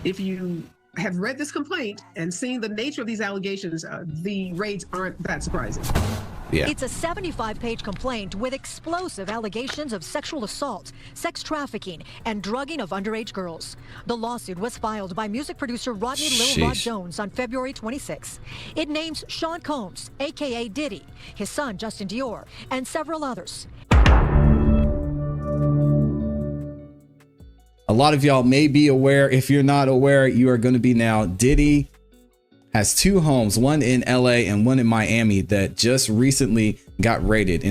if you have read this complaint and seen the nature of these allegations, the raids aren't that surprising. Yeah. It's a 75-page complaint with explosive allegations of sexual assault, sex trafficking, and drugging of underage girls. The lawsuit was filed by music producer Rodney Lil Rod Jones on February 26. It names Sean Combs, a.k.a. Diddy, his son Justin Dior, and several others. A lot of y'all may be aware. If you're not aware, you are going to be now. Diddy has two homes, one in LA and one in Miami, that just recently got raided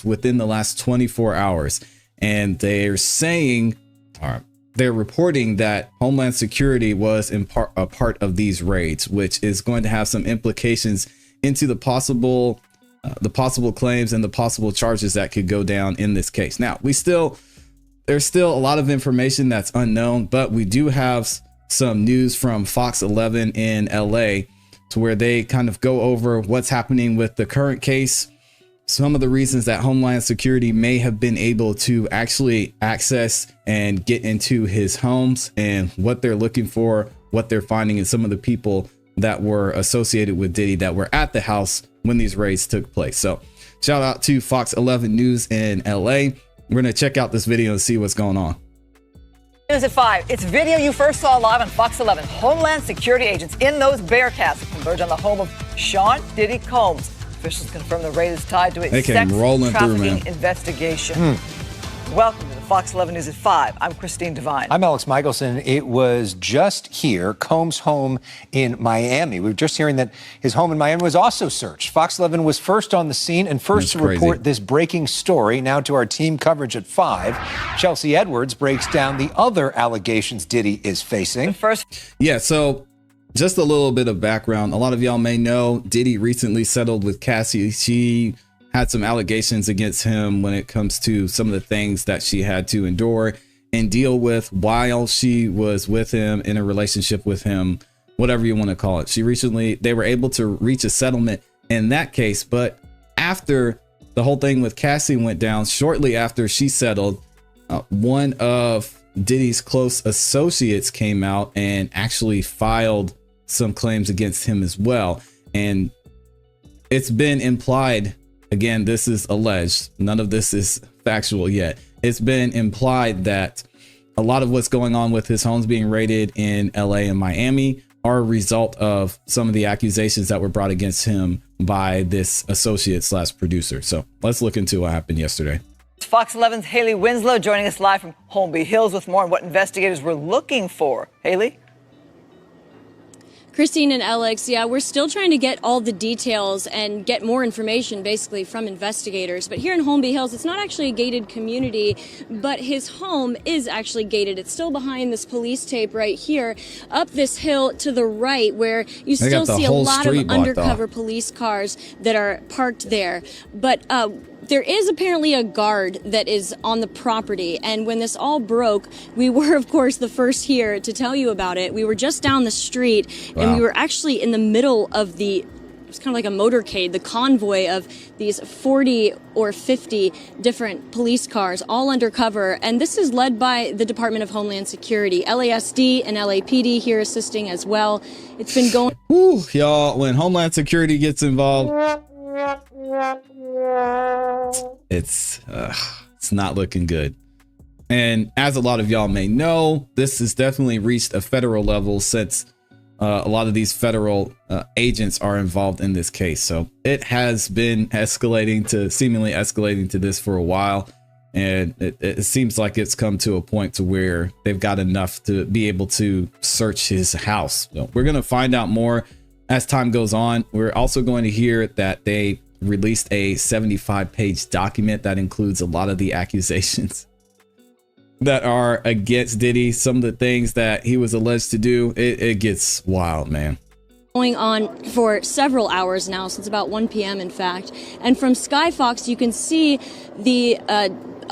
within the last 24 hours. And they're saying, or they're reporting, that Homeland Security was a part of these raids, which is going to have some implications into the possible claims and the possible charges that could go down in this case. Now, there's still a lot of information that's unknown, but we do have some news from Fox 11 in LA to where they kind of go over what's happening with the current case, some of the reasons that Homeland Security may have been able to actually access and get into his homes, and what they're looking for, what they're finding, and some of the people that were associated with Diddy that were at the house when these raids took place. So shout out to Fox 11 News in LA. We're going to check out this video and see what's going on. News at 5. It's video you first saw live on Fox 11. Homeland Security agents in those Bearcats converge on the home of Sean Diddy Combs. Officials confirm the raid is tied to a sex trafficking investigation. Welcome to the Fox 11 News at 5. I'm Christine Devine. I'm Alex Michelson. It was just here, Combs' home in Miami. We were just hearing that his home in Miami was also searched. Fox 11 was first on the scene and first to report this breaking story. Now to our team coverage at 5. Chelsea Edwards breaks down the other allegations Diddy is facing. Yeah, so just a little bit of background. A lot of y'all may know Diddy recently settled with ClassE. She had some allegations against him when it comes to some of the things that she had to endure and deal with while she was with him, in a relationship with him, whatever you want to call it. They were able to reach a settlement in that case. But after the whole thing with ClassE went down, shortly after she settled, one of Diddy's close associates came out and actually filed some claims against him as well. And it's been implied, again, this is alleged, none of this is factual yet. It's been implied that a lot of what's going on with his homes being raided in LA and Miami are a result of some of the accusations that were brought against him by this associate / producer. So let's look into what happened yesterday. Fox 11's Haley Winslow joining us live from Holmby Hills with more on what investigators were looking for. Haley? Christine and Alex, yeah, we're still trying to get all the details and get more information basically from investigators. But here in Holmby Hills, it's not actually a gated community, but his home is actually gated. It's still behind this police tape right here, up this hill to the right, where you still see a lot of undercover police cars that are parked there. But there is apparently a guard that is on the property, and when this all broke, we were, of course, the first here to tell you about it. We were just down the street, and we were actually in the middle of it was kind of like a motorcade, the convoy of these 40 or 50 different police cars, all undercover, and this is led by the Department of Homeland Security, LASD and LAPD here assisting as well. It's been going... Woo, y'all, when Homeland Security gets involved, it's not looking good. And as a lot of y'all may know, this has definitely reached a federal level, since a lot of these federal agents are involved in this case. So it has been seemingly escalating to this for a while. And it seems like it's come to a point to where they've got enough to be able to search his house. So we're going to find out more as time goes on. We're also going to hear that they released a 75-page document that includes a lot of the accusations that are against Diddy, some of the things that he was alleged to do. It gets wild, man. going on for several hours now, since about 1 p.m. in fact. And from Sky Fox, you can see the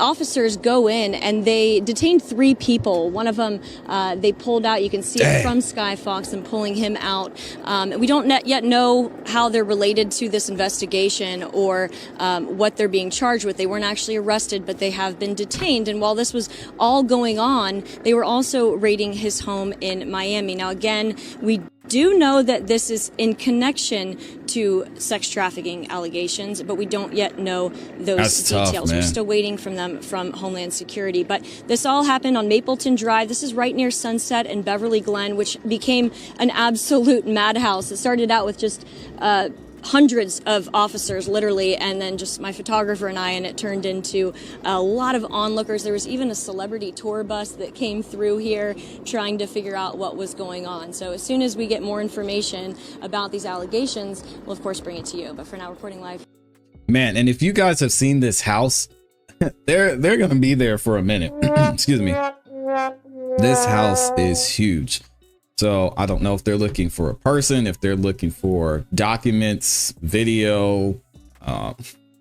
officers go in and they detained 3 people. One of them they pulled out. You can see it from Sky Fox and pulling him out. We don't yet know how they're related to this investigation or what they're being charged with. They weren't actually arrested, but they have been detained. And while this was all going on, they were also raiding his home in Miami. Now, again, we do know that this is in connection to sex trafficking allegations, but we don't yet know those details. We're still waiting from them from Homeland Security. But this all happened on Mapleton Drive. This is right near Sunset and Beverly Glen, which became an absolute madhouse. It started out with just hundreds of officers, literally, and then just my photographer and I, and it turned into a lot of onlookers. There was even a celebrity tour bus that came through here trying to figure out what was going on. So as soon as we get more information about these allegations, we'll of course bring it to you. But for now, reporting live. Man, and if you guys have seen this house, they're gonna be there for a minute. Excuse me. This house is huge. So I don't know if they're looking for a person, if they're looking for documents, video,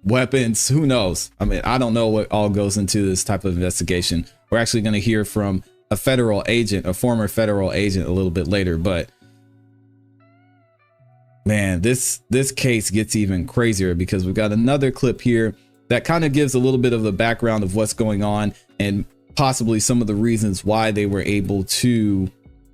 weapons, who knows? I mean, I don't know what all goes into this type of investigation. We're actually going to hear from a federal agent, a former federal agent, a little bit later. But man, this case gets even crazier because we've got another clip here that kind of gives a little bit of a background of what's going on and possibly some of the reasons why they were able to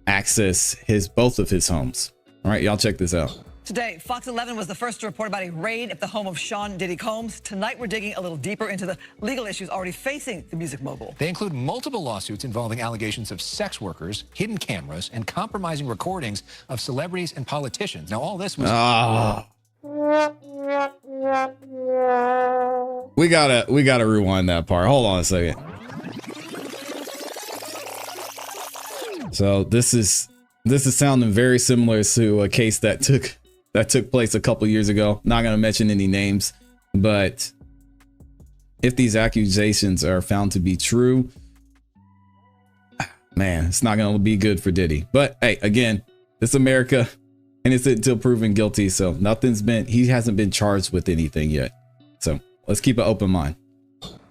access both of his homes. All right, y'all check this out. Today, Fox 11 was the first to report about a raid at the home of Sean Diddy Combs. Tonight, we're digging a little deeper into the legal issues already facing the music mogul. They include multiple lawsuits involving allegations of sex workers, hidden cameras, and compromising recordings of celebrities and politicians. Now, all this was... We gotta rewind that part. Hold on a second. So this is sounding very similar to a case that took place a couple years ago. Not going to mention any names, but if these accusations are found to be true, man, it's not going to be good for Diddy. But hey, again, it's America, innocent until proven guilty. So he hasn't been charged with anything yet. So let's keep an open mind.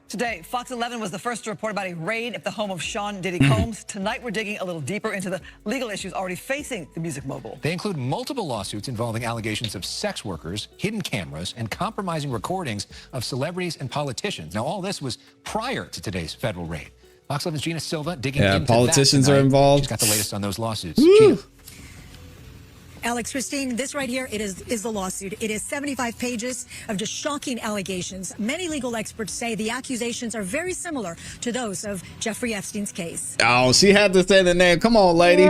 Today, Fox 11 was the first to report about a raid at the home of Sean Diddy Combs. Tonight, we're digging a little deeper into the legal issues already facing the music mogul. They include multiple lawsuits involving allegations of sex workers, hidden cameras, and compromising recordings of celebrities and politicians. Now, all this was prior to today's federal raid. Fox 11's Gina Silva digging into politicians that are involved. She's got the latest on those lawsuits. Gina. Alex, Christine, this right here, it is the lawsuit. It is 75 pages of just shocking allegations. Many legal experts say the accusations are very similar to those of Jeffrey Epstein's case. Oh, she had to say the name. Come on, lady.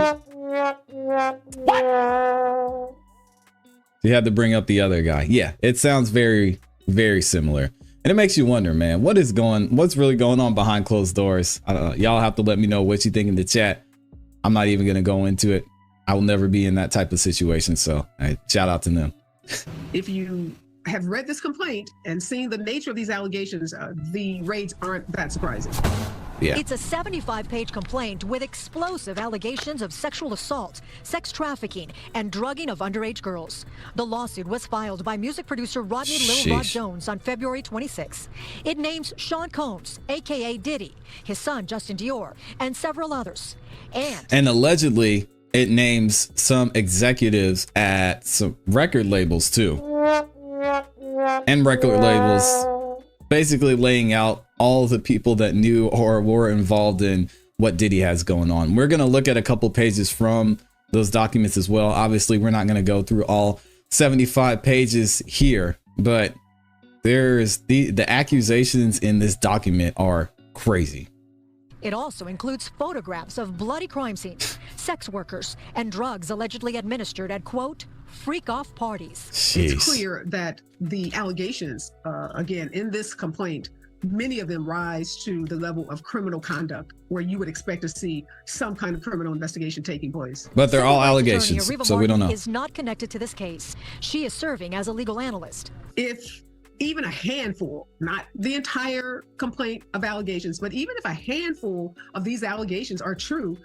She had to bring up the other guy. Yeah, it sounds very, very similar. And it makes you wonder, man, what's really going on behind closed doors? I don't know. Y'all have to let me know what you think in the chat. I'm not even going to go into it. I will never be in that type of situation. So shout out to them. If you have read this complaint and seen the nature of these allegations, the raids aren't that surprising. Yeah. It's a 75-page complaint with explosive allegations of sexual assault, sex trafficking, and drugging of underage girls. The lawsuit was filed by music producer Rodney Lil Rod Jones on February 26. It names Sean Combs, a.k.a. Diddy, his son Justin Dior, and several others. And allegedly, it names some executives at some record labels too. And record labels basically laying out all the people that knew or were involved in what Diddy has going on. We're going to look at a couple pages from those documents as well. Obviously, we're not going to go through all 75 pages here, but there's the accusations in this document are crazy. It also includes photographs of bloody crime scenes, sex workers, and drugs allegedly administered at, quote, freak-off parties. Jeez. It's clear that the allegations, again, in this complaint, many of them rise to the level of criminal conduct where you would expect to see some kind of criminal investigation taking place. But they're all allegations, so we don't know. Is not connected to this case. She is serving as a legal analyst. If even a handful, not the entire complaint of allegations, but even if a handful of these allegations are true,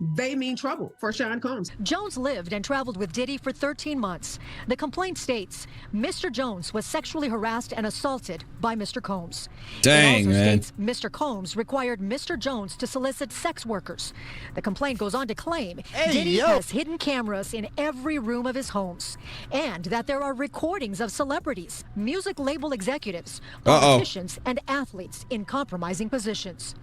they mean trouble for Sean Combs. Jones lived and traveled with Diddy for 13 months. The complaint states Mr. Jones was sexually harassed and assaulted by Mr. Combs. Dang, it also man. states Mr. Combs required Mr. Jones to solicit sex workers. The complaint goes on to claim Diddy has hidden cameras in every room of his homes and that there are recordings of celebrities, music label executives, politicians, and athletes in compromising positions.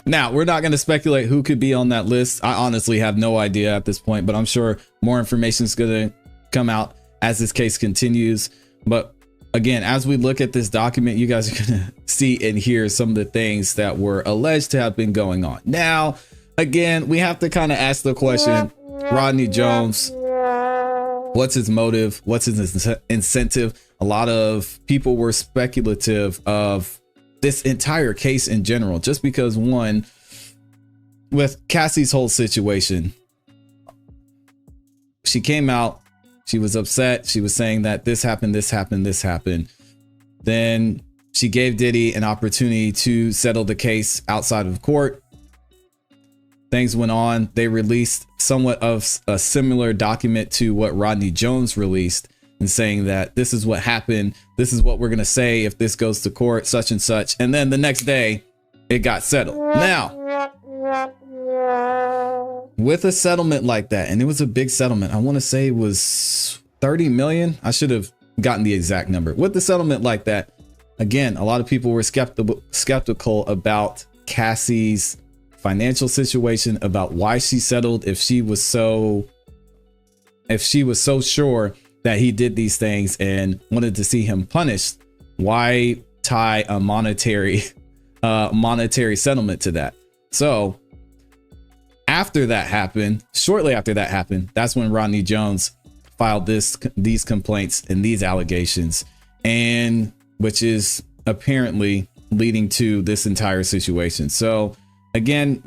Now, we're not going to speculate who could be on that list. I honestly have no idea at this point, but I'm sure more information is going to come out as this case continues. But again, as we look at this document, you guys are going to see and hear some of the things that were alleged to have been going on. Now, again, we have to kind of ask the question, Rodney Jones, what's his motive? What's his incentive? A lot of people were speculative of this entire case in general, just because, one, with ClassE's whole situation, she came out, she was upset, she was saying that this happened, this happened, this happened. Then she gave Diddy an opportunity to settle the case outside of court. Things went on. They released somewhat of a similar document to what Rodney Jones released, and saying that this is what happened. This is what we're going to say if this goes to court, such and such. And then the next day it got settled. Now, with a settlement like that, and it was a big settlement, I want to say it was 30 million. I should have gotten the exact number. With the settlement like that, again, a lot of people were skeptical about ClassE's financial situation, about why she settled, if she was so sure that he did these things and wanted to see him punished, why tie a monetary settlement to that? So after that happened, shortly after that happened, that's when Rodney Jones filed these complaints and these allegations, and which is apparently leading to this entire situation. So again,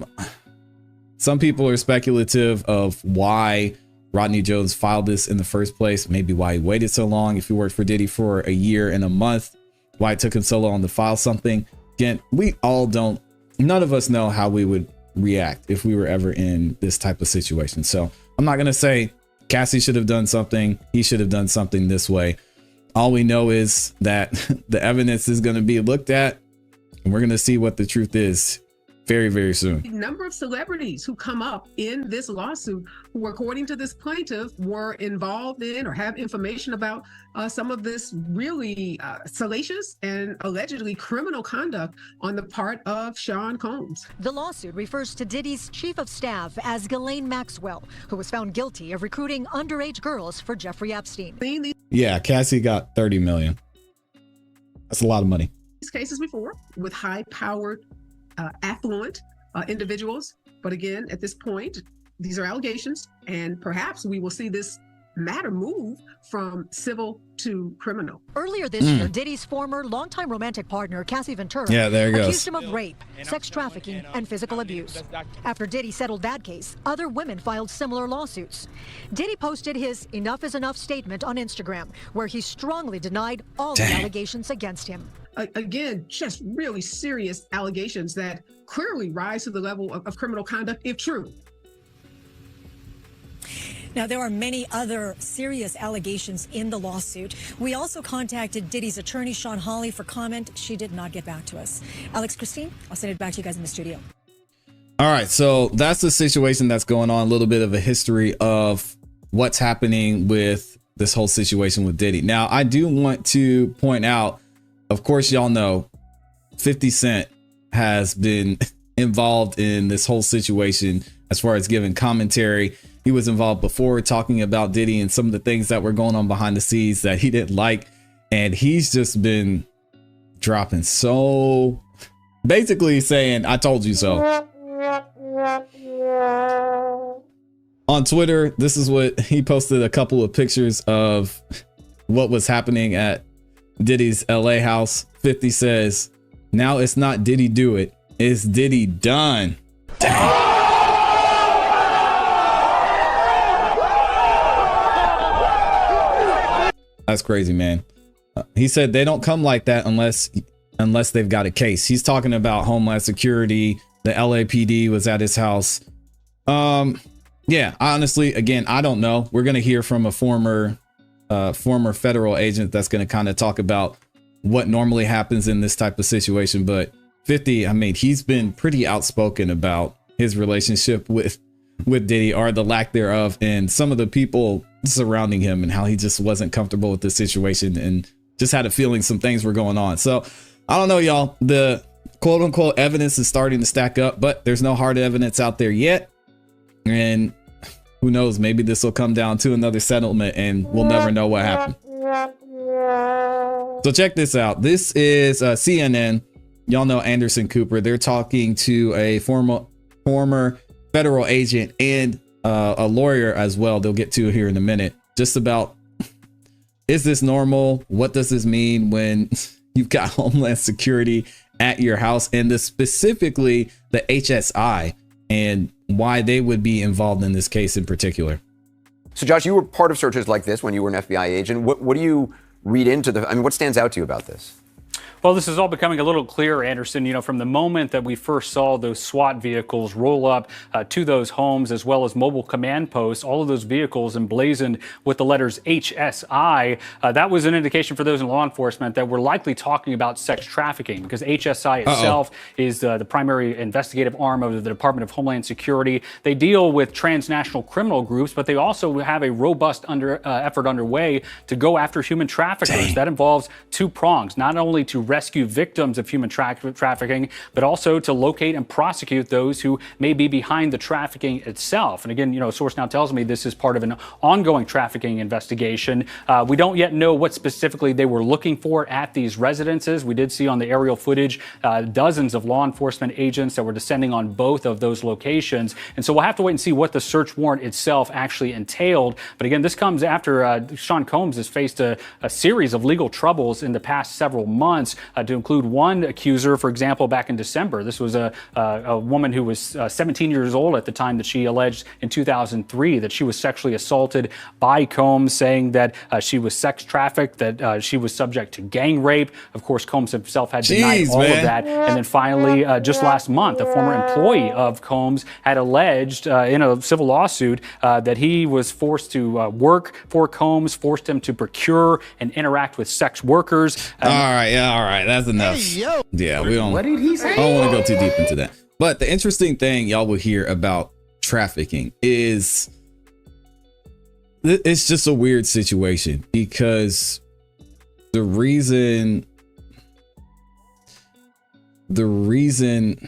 some people are speculative of why Rodney Jones filed this in the first place, maybe why he waited so long. If he worked for Diddy for a year and a month, why it took him so long to file something. Again, none of us know how we would react if we were ever in this type of situation. So I'm not going to say ClassE should have done something, he should have done something this way. All we know is that the evidence is going to be looked at, and we're going to see what the truth is very, very soon. The number of celebrities who come up in this lawsuit who, according to this plaintiff, were involved in or have information about some of this really salacious and allegedly criminal conduct on the part of Sean Combs. The lawsuit refers to Diddy's chief of staff as Ghislaine Maxwell, who was found guilty of recruiting underage girls for Jeffrey Epstein. Yeah, ClassE got 30 million. That's a lot of money. These cases before with high-powered affluent individuals. But again, at this point, these are allegations, and perhaps we will see this matter move from civil to criminal. Earlier this year, Diddy's former longtime romantic partner, Cassie Ventura, accused him of rape, sex trafficking, and physical abuse. After Diddy settled that case, other women filed similar lawsuits. Diddy posted his Enough is Enough statement on Instagram, where he strongly denied all the allegations against him. Again, just really serious allegations that clearly rise to the level of criminal conduct, if true. Now, there are many other serious allegations in the lawsuit. We also contacted Diddy's attorney, Sean Hawley, for comment. She did not get back to us. Alex, Christine, I'll send it back to you guys in the studio. All right, so that's the situation that's going on. A little bit of a history of what's happening with this whole situation with Diddy. Now, I do want to point out, of course, y'all know 50 Cent has been involved in this whole situation as far as giving commentary. He was involved before, talking about Diddy and some of the things that were going on behind the scenes that he didn't like. And he's just been dropping so basically saying, I told you so. On Twitter, this is what he posted, a couple of pictures of what was happening at Diddy's LA house. 50 says, now it's not Diddy do it, it's Diddy done. Dang. That's crazy, man. He said they don't come like that unless they've got a case. He's talking about Homeland Security. The LAPD was at his house. Yeah, honestly, again, I don't know. We're going to hear from a former federal agent that's going to kind of talk about what normally happens in this type of situation. But 50, I mean, he's been pretty outspoken about his relationship with Diddy, or the lack thereof, and some of the people surrounding him, and how he just wasn't comfortable with the situation and just had a feeling some things were going on. So I don't know, y'all. The quote unquote evidence is starting to stack up, but there's no hard evidence out there yet. And who knows, maybe this will come down to another settlement and we'll never know what happened. So check this out. This is CNN. Y'all know Anderson Cooper. They're talking to a former federal agent and a lawyer as well. They'll get to here in a minute. Just about, is this normal? What does this mean when you've got Homeland Security at your house, and specifically the HSI, and why they would be involved in this case in particular? So Josh, you were part of searches like this when you were an FBI agent. What do you read into what stands out to you about this? Well, this is all becoming a little clearer, Anderson. You know, from the moment that we first saw those SWAT vehicles roll up to those homes, as well as mobile command posts, all of those vehicles emblazoned with the letters HSI, that was an indication for those in law enforcement that we're likely talking about sex trafficking, because HSI itself is the primary investigative arm of the Department of Homeland Security. They deal with transnational criminal groups, but they also have a robust effort underway to go after human traffickers. Dang. That involves two prongs, not only to rescue victims of human trafficking, but also to locate and prosecute those who may be behind the trafficking itself. And again, you know, a source now tells me this is part of an ongoing trafficking investigation. We don't yet know what specifically they were looking for at these residences. We did see on the aerial footage dozens of law enforcement agents that were descending on both of those locations. And so we'll have to wait and see what the search warrant itself actually entailed. But again, this comes after Sean Combs has faced a series of legal troubles in the past several months, to include one accuser, for example, back in December. This was a woman who was 17 years old at the time that she alleged in 2003 that she was sexually assaulted by Combs, saying that she was sex trafficked, that she was subject to gang rape. Of course, Combs himself had denied all of that. And then finally, just last month, a former employee of Combs had alleged in a civil lawsuit that he was forced to work for Combs, forced him to procure and interact with sex workers. All right. That's enough. Hey, yeah, we don't. What did he say? I don't want to go too deep into that. But the interesting thing y'all will hear about trafficking is it's just a weird situation, because the reason I'm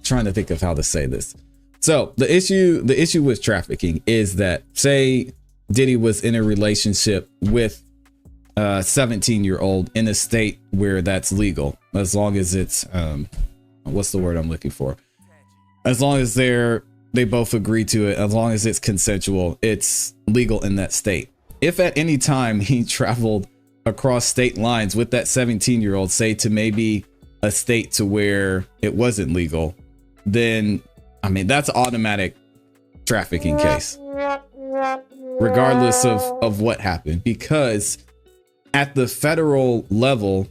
trying to think of how to say this. So the issue with trafficking is that, say Diddy was in a relationship with 17-year-old in a state where that's legal, as long as it's what's the word I'm looking for, as long as they both agree to it, as long as it's consensual, it's legal in that state. If at any time he traveled across state lines with that 17-year-old, say to maybe a state to where it wasn't legal, then I mean, that's an automatic trafficking case, regardless of what happened, because at the federal level,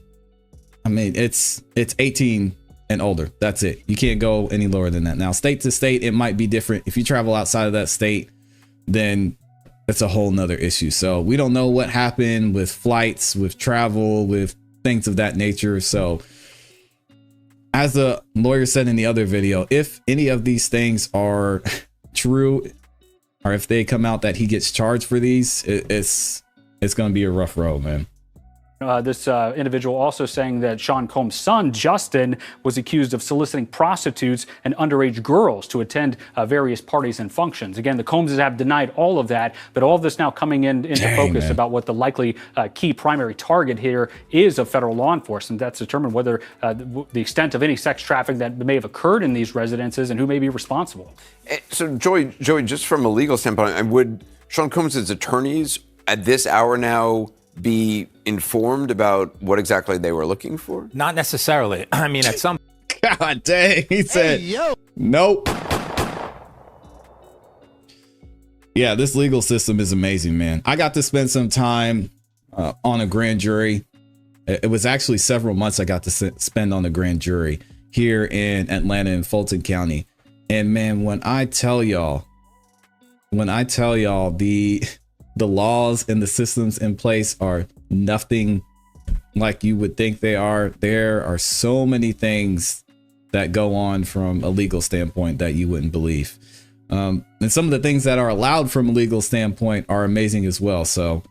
I mean, it's 18 and older. That's it. You can't go any lower than that. Now, state to state, it might be different. If you travel outside of that state, then that's a whole nother issue. So we don't know what happened with flights, with travel, with things of that nature. So as the lawyer said in the other video, if any of these things are true, or if they come out that he gets charged for these, it's going to be a rough road, man. This individual also saying that Sean Combs' son, Justin, was accused of soliciting prostitutes and underage girls to attend various parties and functions. Again, the Combses have denied all of that, but all of this now coming into focus about what the likely key primary target here is of federal law enforcement. That's determined whether the extent of any sex trafficking that may have occurred in these residences and who may be responsible. So, Joey, just from a legal standpoint, would Sean Combs' attorneys at this hour now be informed about what exactly they were looking for? Not necessarily. I mean, at some... God dang, he said, nope. Yeah, this legal system is amazing, man. I got to spend some time on a grand jury. It was actually several months I got to spend on the grand jury here in Atlanta and Fulton County. And man, when I tell y'all the laws and the systems in place are nothing like you would think they are, there are so many things that go on from a legal standpoint that you wouldn't believe. And some of the things that are allowed from a legal standpoint are amazing as well. So,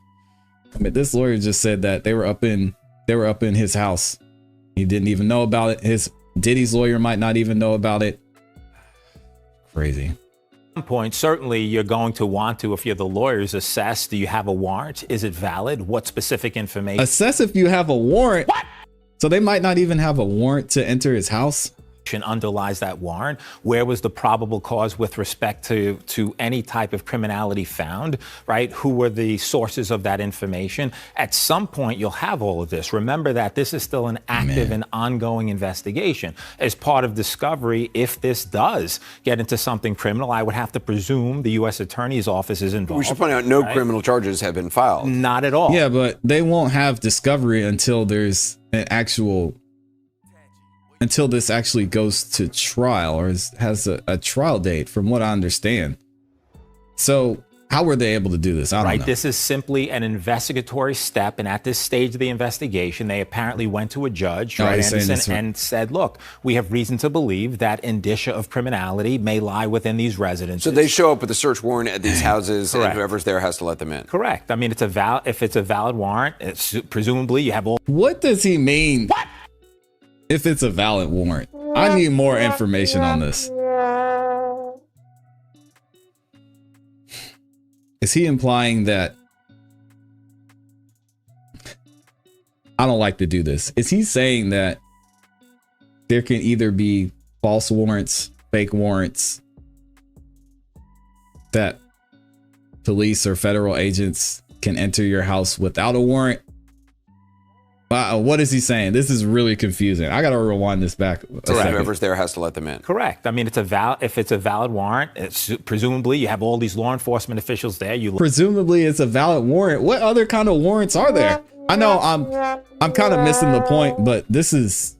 I mean, this lawyer just said that they were up in his house. He didn't even know about it. Diddy's lawyer might not even know about it. Crazy. At some point, certainly you're going to want to, if you're the lawyers, assess, do you have a warrant? Is it valid? What specific information? Assess if you have a warrant. What? So they might not even have a warrant to enter his house. Underlies that warrant. Where was the probable cause with respect to any type of criminality found, right? Who were the sources of that information? At some point, you'll have all of this. Remember that this is still an active and ongoing investigation. As part of discovery, if this does get into something criminal, I would have to presume the U.S. Attorney's Office is involved. We should point out no criminal charges have been filed. Not at all. Yeah, but they won't have discovery until there's until this actually goes to trial or has a trial date, from what I understand. So how were they able to do this? I don't know. This is simply an investigatory step. And at this stage of the investigation, they apparently went to a judge, Anderson, and said, look, we have reason to believe that indicia of criminality may lie within these residences. So they show up with a search warrant at these houses, and whoever's there has to let them in. Correct. I mean, if it's a valid warrant, presumably you have all. What does he mean? What? If it's a valid warrant, I need more information on this. Is he implying that? I don't like to do this. Is he saying that there can either be false warrants, fake warrants, that police or federal agents can enter your house without a warrant? What is he saying? This is really confusing. I got to rewind this back. Whoever's there has to let them in. Correct. I mean, if it's a valid warrant, presumably you have all these law enforcement officials there. Presumably it's a valid warrant. What other kind of warrants are there? I know I'm kind of missing the point, but this is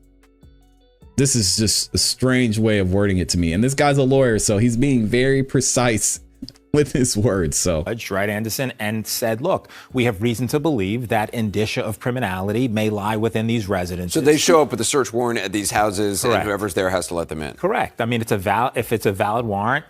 just a strange way of wording it to me. And this guy's a lawyer, so he's being very precise with his words. So Judge Anderson and said, look, we have reason to believe that indicia of criminality may lie within these residences. So they show up with a search warrant at these houses, and whoever's there has to let them in. Correct. I mean, if it's a valid warrant,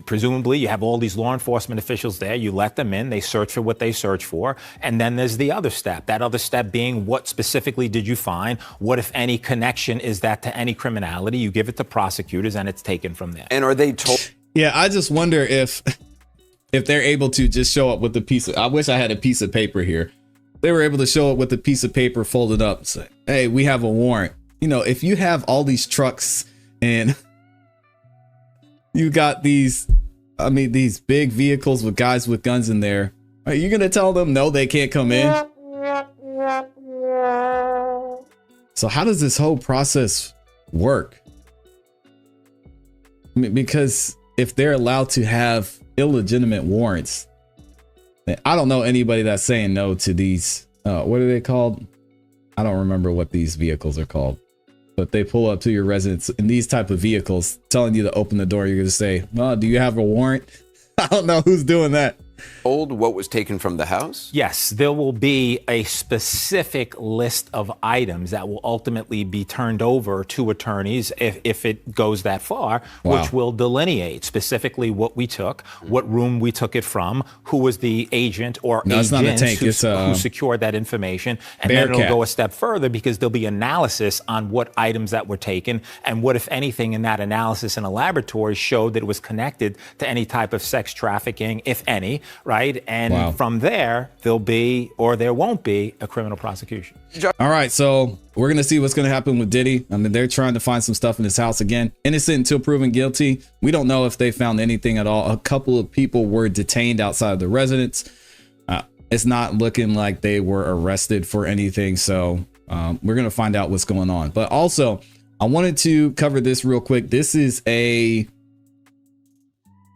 presumably you have all these law enforcement officials there. You let them in. They search for what they search for. And then there's the other step. That other step being, what specifically did you find? What, if any, connection is that to any criminality? You give it to prosecutors, and it's taken from there. And are they told? Yeah, I just wonder if they're able to just show up with a piece of, I wish I had a piece of paper here. They were able to show up with a piece of paper folded up and say, hey, we have a warrant. You know, if you have all these trucks and you got these big vehicles with guys with guns in there, are you going to tell them, no, they can't come in? So how does this whole process work? I mean, because if they're allowed to have illegitimate warrants, I don't know anybody that's saying no to these. What are they called? I don't remember what these vehicles are called, but they pull up to your residence in these type of vehicles, telling you to open the door. You're going to say, oh, do you have a warrant? I don't know who's doing that. What was taken from the house? Yes, there will be a specific list of items that will ultimately be turned over to attorneys if it goes that far, which will delineate specifically what we took, what room we took it from, who was the agent or agents who secured that information. And then it'll go a step further, because there'll be analysis on what items that were taken and what, if anything, in that analysis in a laboratory showed that it was connected to any type of sex trafficking, if any. Right. And from there, there'll be, or there won't be, a criminal prosecution. All right. So we're going to see what's going to happen with Diddy. I mean, they're trying to find some stuff in his house again. Innocent until proven guilty. We don't know if they found anything at all. A couple of people were detained outside of the residence. It's not looking like they were arrested for anything. So we're going to find out what's going on. But also, I wanted to cover this real quick. This is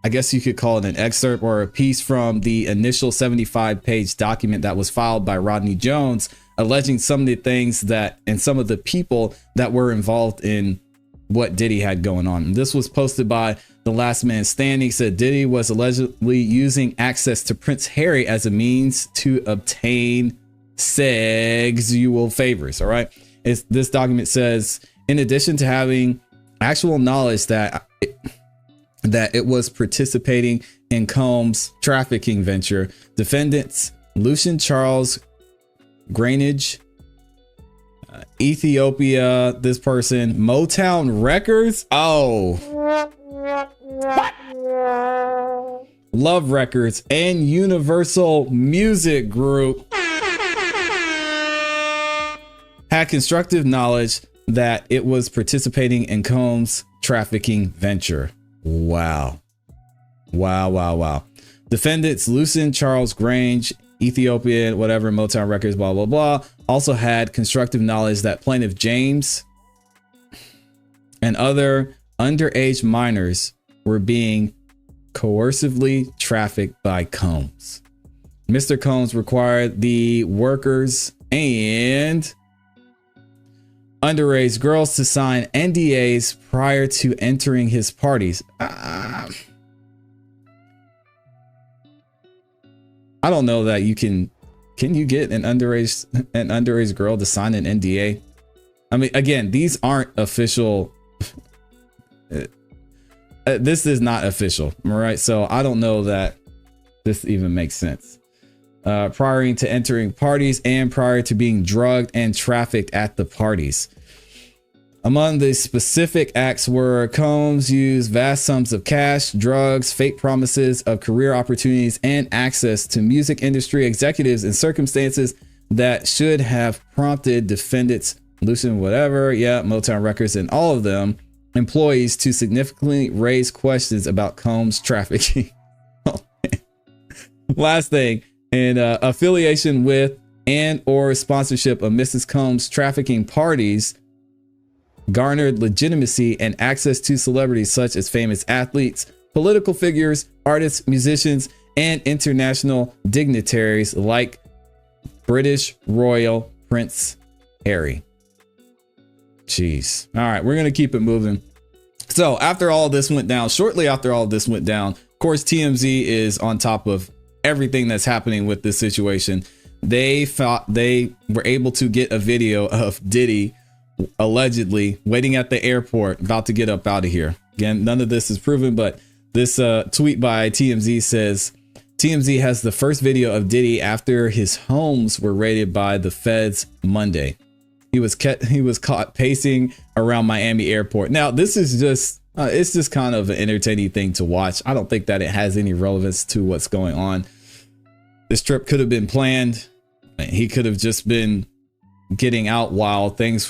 I guess you could call it an excerpt or a piece from the initial 75-page document that was filed by Rodney Jones, alleging some of the things that and some of the people that were involved in what Diddy had going on. And this was posted by The Last Man Standing. Said Diddy was allegedly using access to Prince Harry as a means to obtain sexual favors. All right. This document says, in addition to having actual knowledge that it was participating in Combs' trafficking venture, defendants Lucian Charles Grainage, Ethiopia, this person, Motown Records, Love Records, and Universal Music Group had constructive knowledge that it was participating in Combs' trafficking venture. Wow. Defendants Lucian Charles Grange, Ethiopian, whatever, Motown Records, blah, blah, blah, also had constructive knowledge that plaintiff James and other underage minors were being coercively trafficked by Combs. Mr. Combs required the workers and underage girls to sign NDAs prior to entering his parties. I don't know that you can you get an underage girl to sign an NDA? I mean, again, these aren't official. This is not official, all right? So I don't know that this even makes sense. Prior to entering parties and prior to being drugged and trafficked at the parties. Among the specific acts were Combs used vast sums of cash, drugs, fake promises of career opportunities, and access to music industry executives in circumstances that should have prompted defendants, Lucian, Motown Records, and all of them employees to significantly raise questions about Combs' trafficking. Last thing, in affiliation with and or sponsorship of Mrs. Combs' trafficking parties garnered legitimacy and access to celebrities such as famous athletes, political figures, artists, musicians, and international dignitaries like British Royal Prince Harry. Jeez. All right, we're going to keep it moving. So after all this went down, shortly after all this went down, of course, TMZ is on top of everything that's happening with this situation. They thought they were able to get a video of Diddy allegedly waiting at the airport, about to get up out of here. Again, none of this is proven, but this tweet by TMZ says, TMZ has the first video of Diddy after his homes were raided by the feds Monday. He was caught pacing around Miami airport. Now, this is just it's just kind of an entertaining thing to watch. I don't think that it has any relevance to what's going on. This trip could have been planned. He could have just been getting out while things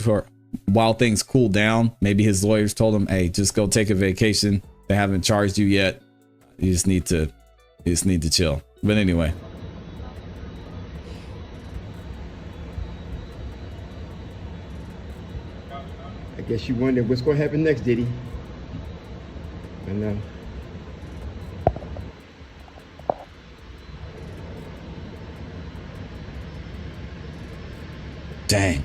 cool down. Maybe his lawyers told him, hey, just go take a vacation. They haven't charged you yet. You just need to chill. But anyway. I guess you wonder what's going to happen next, Diddy. I know. Dang.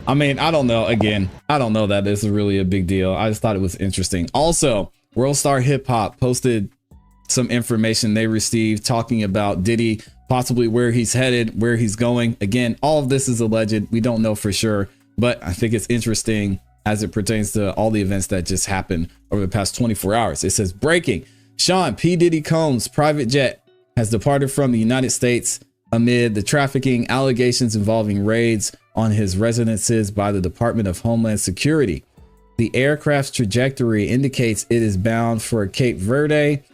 I mean, I don't know. Again, I don't know that this is really a big deal. I just thought it was interesting. Also, World Star Hip Hop posted some information they received talking about Diddy, possibly where he's headed, where he's going. Again, all of this is alleged. We don't know for sure, but I think it's interesting as it pertains to all the events that just happened over the past 24 hours. It says, breaking: Sean P. Diddy Combs' private jet has departed from the United States amid the trafficking allegations involving raids on his residences by the Department of Homeland Security. The aircraft's trajectory indicates it is bound for Cape Verde,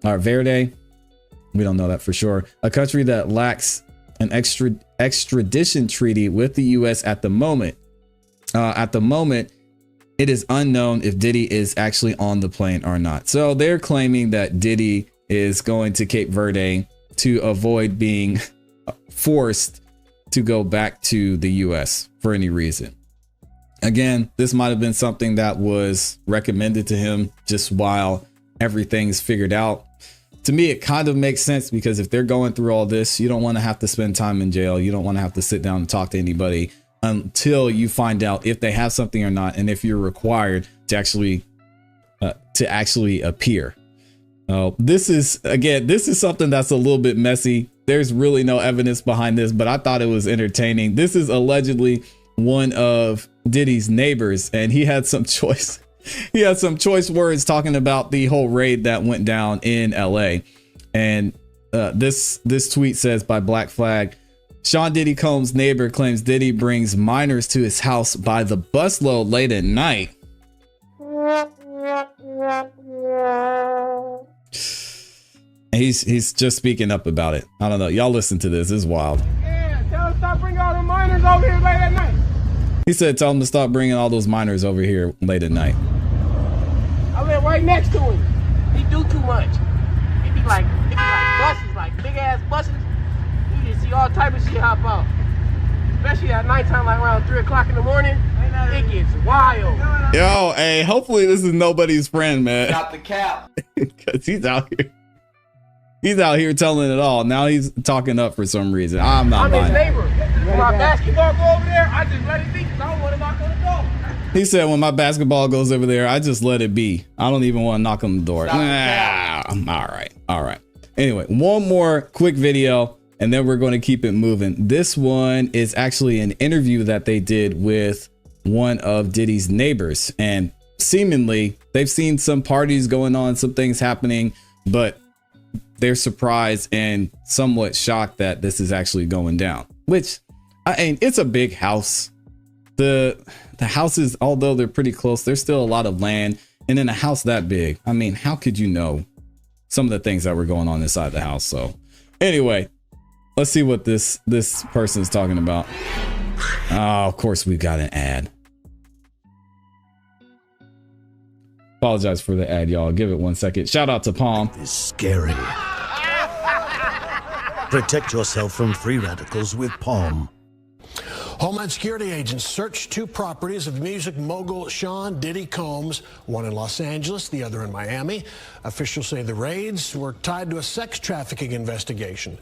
we don't know that for sure, a country that lacks an extradition treaty with the U.S. at the moment. It is unknown if Diddy is actually on the plane or not. So they're claiming that Diddy is going to Cape Verde to avoid being forced to go back to the US for any reason. Again, this might have been something that was recommended to him just while everything's figured out. To me, it kind of makes sense because if they're going through all this, you don't want to have to spend time in jail. You don't want to have to sit down and talk to anybody until you find out if they have something or not, and if you're required to actually appear. This is something that's a little bit messy. There's really no evidence behind this, but I thought it was entertaining. This is allegedly one of Diddy's neighbors, and he had some choice words talking about the whole raid that went down in LA. And this tweet says by Black Flag, Sean Diddy Combs' neighbor claims Diddy brings minors to his house by the busload late at night. He's just speaking up about it. I don't know. Y'all listen to this. This is wild. Yeah, tell him to stop bringing all the minors over here late at night. He said, tell him to stop bringing all those minors over here late at night. I live right next to him. He do too much. It be like buses, like big ass buses. You just see all type of shit hop out. Especially at nighttime, like around 3 o'clock in the morning. It gets wild. Yo, hey, hopefully this is nobody's friend, man. Got the cap. Because he's out here. He's out here telling it all. Now he's talking up for some reason. I'm not buying his it. neighbor. When my basketball go over there, I just let it be because I don't want to knock on the door. He said, when my basketball goes over there, I just let it be. I don't even want to knock on the door. All right. Anyway, one more quick video, and then we're going to keep it moving. This one is actually an interview that they did with one of Diddy's neighbors. And seemingly, they've seen some parties going on, some things happening, but they're surprised and somewhat shocked that this is actually going down, which it's a big house. The houses, although they're pretty close, there's still a lot of land. And in a house that big, I mean, how could you know some of the things that were going on inside the house? So anyway, let's see what this person is talking about. Oh, of course, we've got an ad. Apologize for the ad, y'all. Give it 1 second. Shout out to Palm. It's scary. Protect yourself from free radicals with Palm. Homeland Security agents searched 2 properties of music mogul Sean Diddy Combs, one in Los Angeles, the other in Miami. Officials say the raids were tied to a sex trafficking investigation.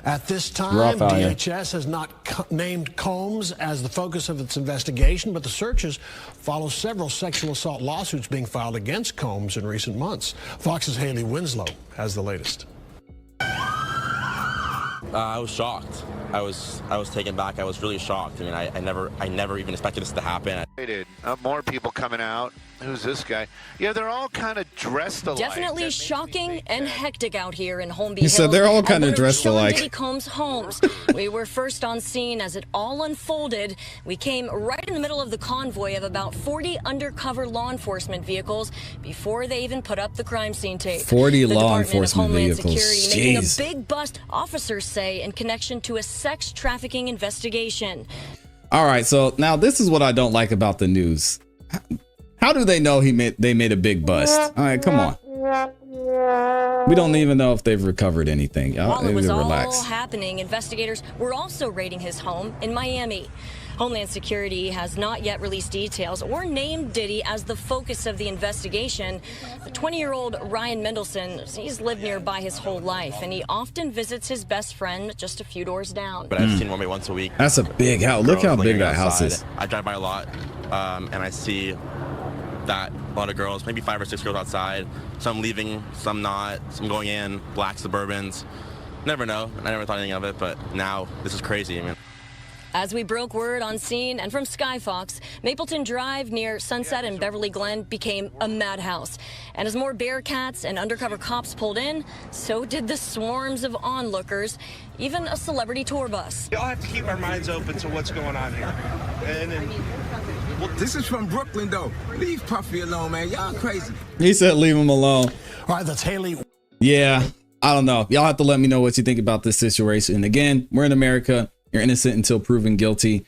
At this time, DHS has not named Combs as the focus of its investigation, but the searches follow several sexual assault lawsuits being filed against Combs in recent months. Fox's Haley Winslow has the latest. I was shocked. I was taken back. I was really shocked. I mean, I never even expected this to happen. More people coming out. Who's this guy? Yeah, they're all kind of dressed alike. Definitely shocking and hectic out here in Homeland. He said they're all kind of dressed alike. Diddy Combs' homes. We were first on scene as it all unfolded. We came right in the middle of the convoy of about 40 undercover law enforcement vehicles before they even put up the crime scene tape. 40 law enforcement vehicles. Making a big bust, officers say, in connection to a sex trafficking investigation. All right, so now this is what I don't like about the news. How do they know they made a big bust? All right, come on. We don't even know if they've recovered anything. While it was all happening, investigators were also raiding his home in Miami. Homeland Security has not yet released details or named Diddy as the focus of the investigation. The 20-year-old Ryan Mendelsohn, he's lived nearby his whole life, and he often visits his best friend just a few doors down. But I've seen one once a week. That's a big house. Look how big that house is. I drive by a lot, and I see that a lot of girls, maybe 5 or 6 girls outside. Some leaving, some not, some going in, black Suburbans. Never know. I never thought anything of it, but now this is crazy. I mean, as we broke word on scene, and from Skyfox, Mapleton Drive near Sunset and Beverly Glen became a madhouse. And as more Bearcats and undercover cops pulled in, so did the swarms of onlookers, even a celebrity tour bus. We all have to keep our minds open to what's going on here. Well, this is from Brooklyn, though. Leave Puffy alone, man. Y'all crazy. He said leave him alone. All right, that's Haley. Yeah, I don't know. Y'all have to let me know what you think about this situation. Again, we're in America. You're innocent until proven guilty.